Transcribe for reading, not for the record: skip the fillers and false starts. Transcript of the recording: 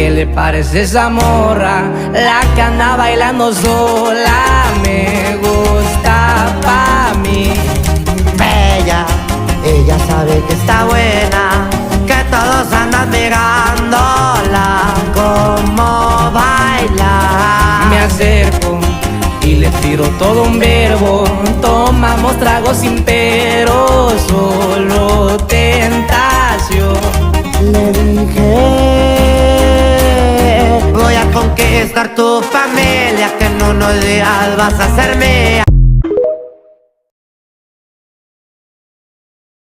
¿Qué le parece esa morra? La que anda bailando sola. Me gusta pa' mí. Bella, ella sabe que está buena, que todos andan mirándola como baila. Me acerco y le tiro todo un verbo. Tomamos tragos sin pero, solo tentación. Le dije, voy a conquistar tu familia, que en unos días vas a ser mía.